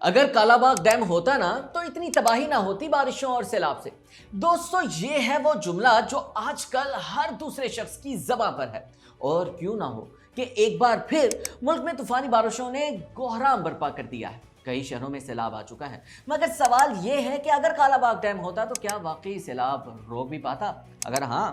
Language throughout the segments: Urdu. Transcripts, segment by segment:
اگر کالا باغ ڈیم ہوتا نا تو اتنی تباہی نہ ہوتی بارشوں اور سیلاب سے۔ دوستو یہ ہے وہ جملہ جو آج کل ہر دوسرے شخص کی زبان پر ہے، اور کیوں نہ ہو کہ ایک بار پھر ملک میں طوفانی بارشوں نے کوہرام برپا کر دیا ہے، کئی شہروں میں سیلاب آ چکا ہے۔ مگر سوال یہ ہے کہ اگر کالا باغ ڈیم ہوتا تو کیا واقعی سیلاب روک بھی پاتا؟ اگر ہاں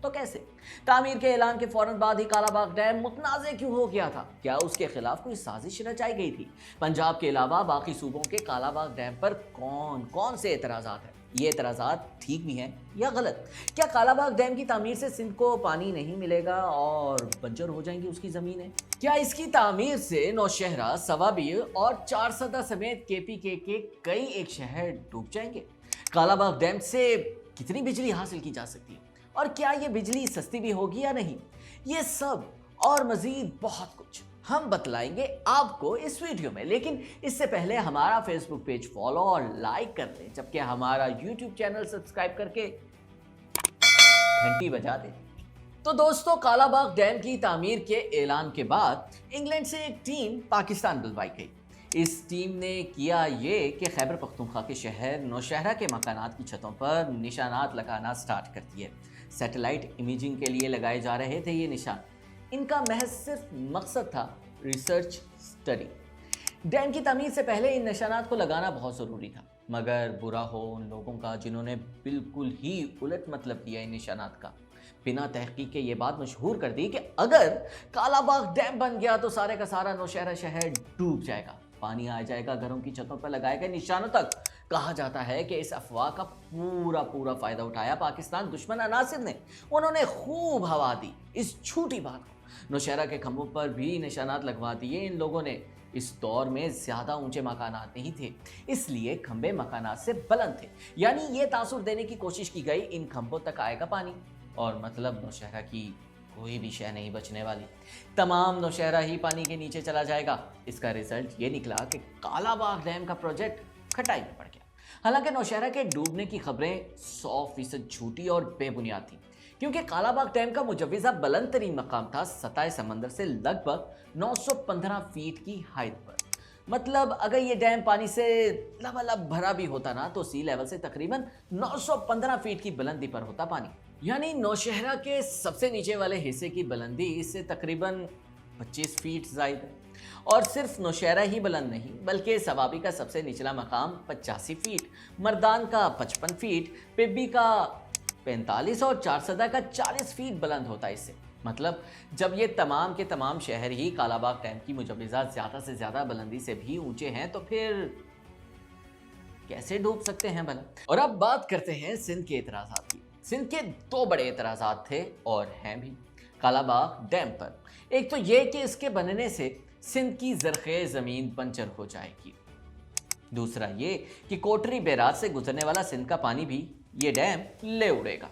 تو کیسے؟ تعمیر کے اعلان کے فوراً بعد ہی کالا باغ ڈیم متنازع کیوں ہو گیا تھا؟ کیا اس کے خلاف کوئی سازش رچائی گئی تھی؟ پنجاب کے علاوہ باقی صوبوں کے کالا باغ ڈیم پر کون سے اعتراضات ہیں؟ یہ اعتراضات ٹھیک بھی ہیں یا غلط؟ کیا کالا باغ ڈیم کی تعمیر سے سندھ کو پانی نہیں ملے گا اور بنجر ہو جائیں گی اس کی زمینیں؟ کیا اس کی تعمیر سے نوشہرہ، سوابی اور چارسدہ سمیت KPK کے کئی ایک شہر ڈوب جائیں گے؟ کالا باغ ڈیم سے کتنی بجلی حاصل کی جا سکتی ہے اور کیا یہ بجلی سستی بھی ہوگی یا نہیں؟ یہ سب اور مزید بہت کچھ ہم بتلائیں گے آپ کو اس ویڈیو میں، لیکن اس سے پہلے ہمارا فیس بک پیج فالو اور لائک کر دیں، جبکہ ہمارا یوٹیوب چینل سبسکرائب کر کے گھنٹی بجا دیں۔ تو دوستو، کالا باغ ڈیم کی تعمیر کے اعلان کے بعد انگلینڈ سے ایک ٹیم پاکستان بلوائی گئی۔ اس ٹیم نے کیا یہ کہ خیبر پختونخوا کے شہر نوشہرہ کے مکانات کی چھتوں پر نشانات لگانا سٹارٹ کر دیے۔ سیٹلائٹ امیجنگ کے لیے لگائے جا رہے تھے یہ نشان۔ ان کا محض صرف مقصد تھا ریسرچ سٹڈی۔ ڈیم کی تعمیر سے پہلے ان نشانات کو لگانا بہت ضروری تھا، مگر برا ہو ان لوگوں کا جنہوں نے بالکل ہی الٹ مطلب دیا ان نشانات کا۔ بنا تحقیق کے یہ بات مشہور کر دی کہ اگر کالا باغ ڈیم بن گیا تو سارے کا سارا نوشہرہ شہر ڈوب جائے گا، پانی آ جائے گا گھروں کی چھتوں پر لگائے گئے نشانوں تک۔ کہا جاتا ہے کہ اس افواہ کا پورا فائدہ اٹھایا پاکستان دشمن عناصر نے۔ انہوں نے خوب ہوا دی اس جھوٹی بات کو۔ نوشہرہ کے کھمبوں پر بھی نشانات لگوا دیے ان لوگوں نے۔ اس دور میں زیادہ اونچے مکانات نہیں تھے، اس لیے کھمبے مکانات سے بلند تھے، یعنی یہ تاثر دینے کی کوشش کی گئی ان کھمبوں تک آئے گا پانی، اور مطلب نوشہرہ کی کوئی بھی شے نہیں بچنے والی، تمام نوشہرہ ہی پانی کے نیچے چلا جائے گا۔ اس کا رزلٹ یہ نکلا کہ کالا باغ ڈیم کا پروجیکٹ کھٹائی میں پڑ گیا۔ حالانکہ نوشہرہ کے ڈوبنے کی خبریں 100% جھوٹی اور بے بنیاد تھیں، کیونکہ کالا باغ ڈیم کا مجوزہ بلند ترین مقام تھا سطح سمندر سے لگ بھگ 915 فیٹ کی ہائٹ پر۔ مطلب اگر یہ ڈیم پانی سے لبالب بھرا بھی ہوتا نا تو سی لیول سے تقریباً 915 فیٹ کی بلندی پر ہوتا پانی، یعنی نوشہرہ کے سب سے نیچے والے حصے کی بلندی اس سے تقریباً 25 فیٹ زائد ہے۔ اور صرف نوشہرہ ہی بلند نہیں، بلکہ سوابی کا سب سے نچلا مقام 85 فیٹ، مردان کا 55 فیٹ، پبی کا 45 اور چارسدہ کا 40 فیٹ بلند ہوتا ہے اس سے۔ مطلب جب یہ تمام کے تمام شہر ہی کالا باغ ڈیم کی مجوزہ زیادہ سے زیادہ بلندی سے بھی اونچے ہیں تو پھر کیسے ڈوب سکتے ہیں بھلا؟ اور اب بات کرتے ہیں سندھ کے اعتراضات کی۔ سندھ کے 2 بڑے اعتراضات تھے اور ہیں بھی کالا باغ ڈیم پر۔ ایک تو یہ کہ اس کے بننے سے سندھ کی زرخیز زمین بنجر ہو جائے گی، دوسرا یہ کہ کوٹری بیراج سے گزرنے والا سندھ کا پانی بھی یہ ڈیم لے اڑے گا۔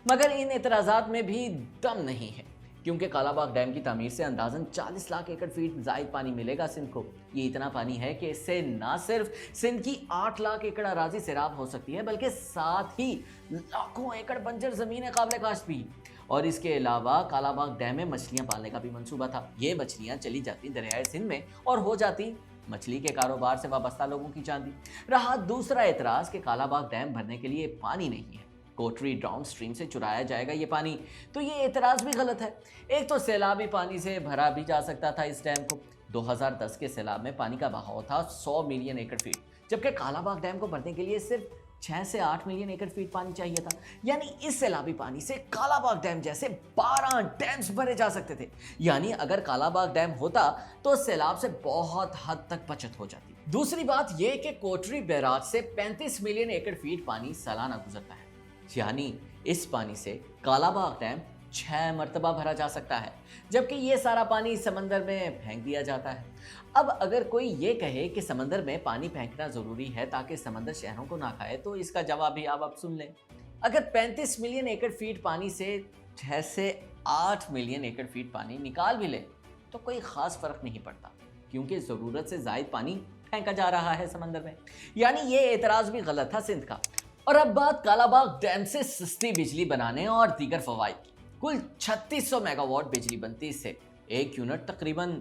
مگر ان اعتراضات میں بھی دم نہیں ہے، کیونکہ کالا باغ ڈیم کی تعمیر سے اندازاً 40 لاکھ ایکڑ فیٹ زائد پانی ملے گا سندھ کو۔ یہ اتنا پانی ہے کہ اس سے نہ صرف سندھ کی 8 لاکھ ایکڑ اراضی سیراب ہو سکتی ہے، بلکہ ساتھ ہی لاکھوں ایکڑ بنجر زمین قابل کاشت بھی۔ اور اس کے علاوہ کالا باغ ڈیم میں مچھلیاں پالنے کا بھی منصوبہ تھا۔ یہ مچھلیاں چلی جاتی دریائے سندھ میں اور ہو جاتی مچھلی کے کاروبار سے وابستہ لوگوں کی چاندی۔ رہا دوسرا اعتراض کہ کالا باغ ڈیم بھرنے کے لیے پانی نہیں ہے، کوٹری ڈاؤن سٹریم سے چرایا جائے گا یہ پانی، تو یہ اعتراض بھی غلط ہے۔ ایک تو سیلابی پانی سے بھرا بھی جا سکتا تھا اس ڈیم کو۔ 2010 کے سیلاب میں پانی کا بہاؤ تھا 100 ملین ایکڑ فیٹ، جبکہ کالا باغ ڈیم کو بھرنے کے لیے صرف 6 سے 8 ملین ایکڑ فیٹ پانی چاہیے تھا، یعنی اس سیلابی پانی سے کالا باغ ڈیم جیسے 12 ڈیمز بھرے جا سکتے تھے۔ یعنی اگر کالا باغ ڈیم ہوتا تو سیلاب سے بہت حد تک بچت ہو جاتی۔ دوسری بات یہ کہ کوٹری بیراج سے 35 ملین ایکڑ فیٹ پانی سالانہ گزرتا ہے، یعنی اس پانی سے کالا باغ ڈیم 6 مرتبہ بھرا جا سکتا ہے، جبکہ یہ سارا پانی سمندر میں پھینک دیا جاتا ہے۔ اب اگر کوئی یہ کہے کہ سمندر میں پانی پھینکنا ضروری ہے تاکہ سمندر شہروں کو نہ کھائے تو اس کا جواب بھی آپ اب سن لیں۔ اگر 35 ملین ایکڑ فیٹ پانی سے 6 سے 8 ملین ایکڑ فیٹ پانی نکال بھی لے تو کوئی خاص فرق نہیں پڑتا، کیونکہ ضرورت سے زائد پانی پھینکا جا رہا ہے سمندر میں۔ یعنی یہ اعتراض بھی غلط تھا سندھ کا۔ اور اب بات کالا باغ ڈیم سے سستی بجلی بنانے اور دیگر فوائد کی۔ کل 3600 میگا واٹ بجلی بنتی اس سے، ایک یونٹ تقریباً